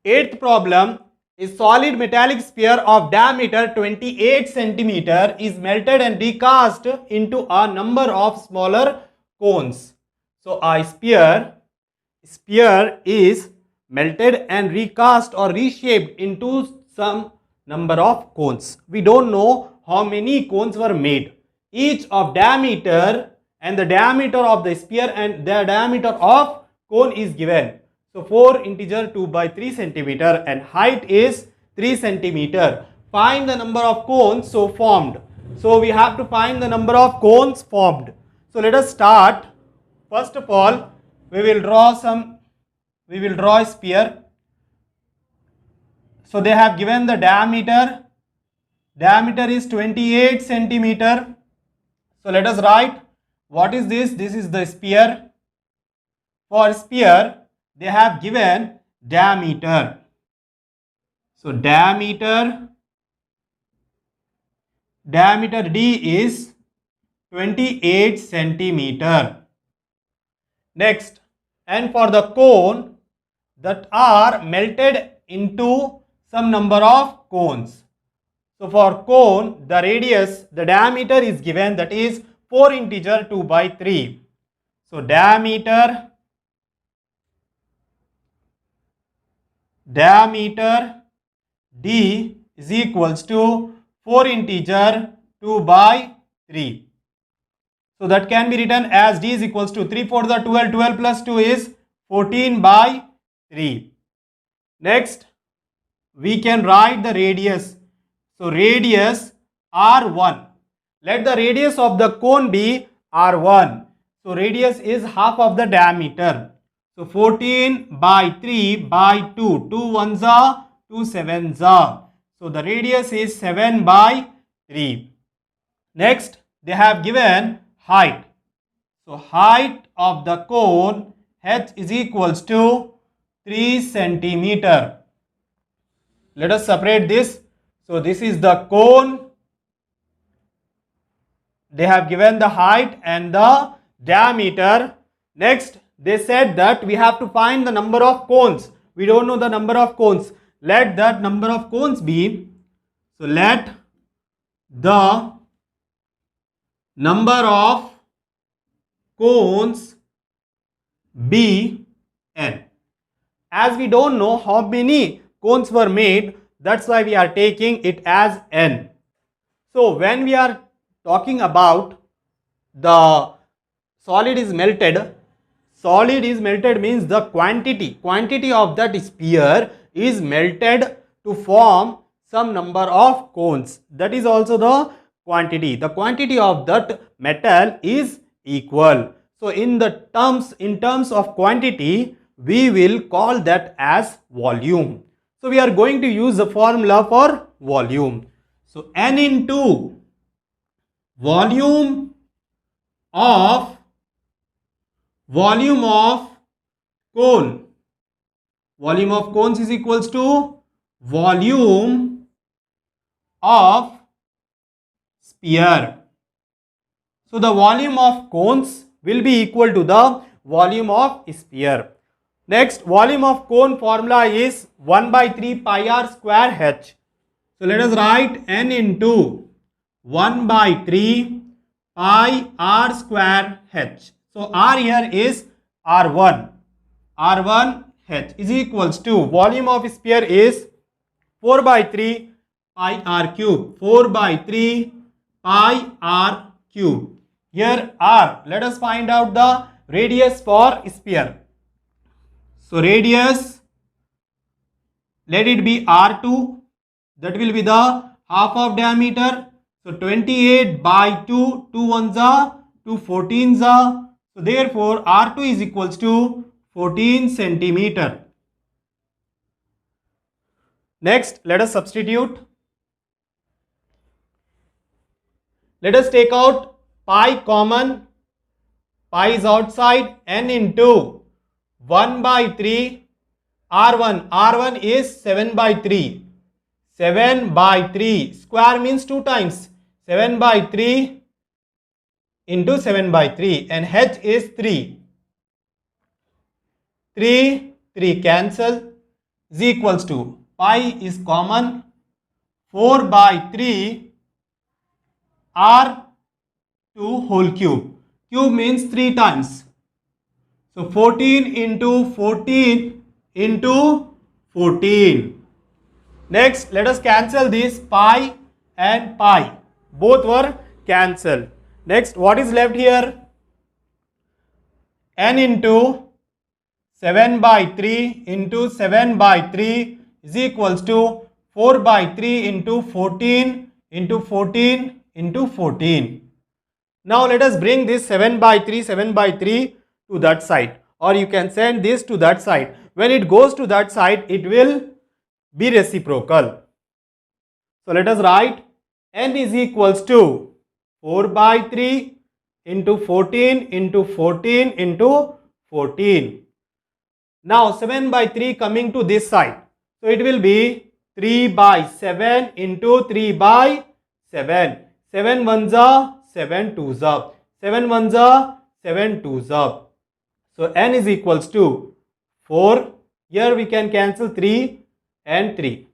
Eighth problem. A solid metallic sphere of diameter 28 centimeter is melted and recast into a number of smaller cones. So a sphere is melted and recast or reshaped into some number of cones. We don't know how many cones were made. Each of diameter and the diameter of the sphere and the diameter of cone is given. So 4 integer 2 by 3 centimeter and height is 3 centimeter. Find the number of cones so formed. So we have to find the number of cones formed. So let us start. First of all, we will draw a sphere. So they have given the diameter. Diameter is 28 centimeter. So let us write, what is this? This is the sphere. For sphere, they have given diameter. So diameter D is 28 centimeter. Next, and for the cone that are melted into some number of cones. So for cone, the radius, the diameter is given, that is 4 integer 2 by 3. So diameter D is equals to 4 integer 2 by 3. So that can be written as D is equals to 3 4 the 12, 12 plus 2 is 14 by 3. Next, we can write the radius. So radius R1. Let the radius of the cone be R1. So radius is half of the diameter. So 14 by 3 by 2. 2 ones are 2 sevens are. So the radius is 7 by 3. Next, they have given height. So height of the cone H is equals to 3 centimeter. Let us separate this. So this is the cone. They have given the height and the diameter. Next, they said that we have to find the number of cones. We don't know the number of cones. Let that number of cones be. So let the number of cones be n. As we don't know how many cones were made, that's why we are taking it as n. So when we are talking about the solid is melted means the quantity of that sphere is melted to form some number of cones. That is also the quantity. The quantity of that metal is equal. So in terms of quantity, we will call that as volume. So we are going to use the formula for volume. So N into volume of cone. Volume of cones is equals to volume of sphere. So the volume of cones will be equal to the volume of sphere. Next, volume of cone formula is 1 by 3 pi r square h. So let us write N into 1 by 3 pi r square h. So r here is R1. R1 h is equals to volume of sphere is 4 by 3 pi r cube. 4 by 3 pi r cube. Here r. Let us find out the radius for sphere. So radius, let it be R2. That will be the half of diameter. So 28 by 2. 2 ones are 2 14s are. So therefore R2 is equals to 14 centimeter. Next, let us substitute. Let us take out pi common. Pi is outside. N into 1 by 3 R1. R1 is 7 by 3. 7 by 3. Square means 2 times. 7 by 3 into 7 by 3. And H is 3. 3 cancel. is equals to, pi is common, 4 by 3 r2 whole cube. Cube means 3 times. So 14 into 14 into 14. Next, let us cancel this pi and pi. Both were cancelled. Next, what is left here? N into 7 by 3 into 7 by 3 is equals to 4 by 3 into 14 into 14 into 14. Now let us bring this 7 by 3 to that side, or you can send this to that side. When it goes to that side, it will be reciprocal. So let us write n is equals to 4 by 3 into 14 into 14 into 14. Now 7 by 3 coming to this side. So it will be 3 by 7 into 3 by 7. 7 ones are 7 twos up. 7 ones are 7 twos up. So n is equals to 4. Here we can cancel 3 and 3.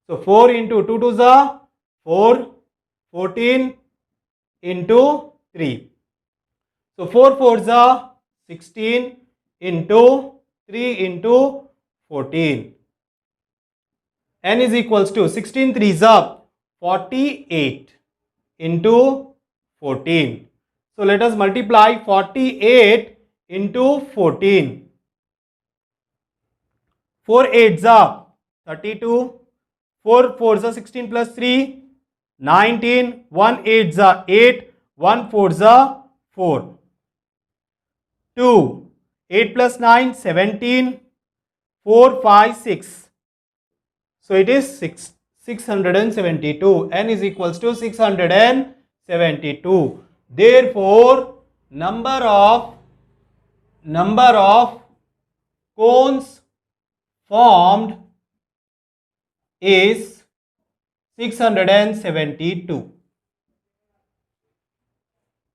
So 4 into 2 twos are 4. 14 into 3. So 4 fours are 16 into 3 into 14. N is equals to 16 threes are 48 into 14. So let us multiply 48 into 14. 4 eights are 32. 4 fours are 16 plus 3, 19. 1 eights are 8. 1 fours are 4. 2. 8 plus 9, 17. 4, 5, 6. So it is 672. N is equals to 672. Therefore, number of cones formed is 672.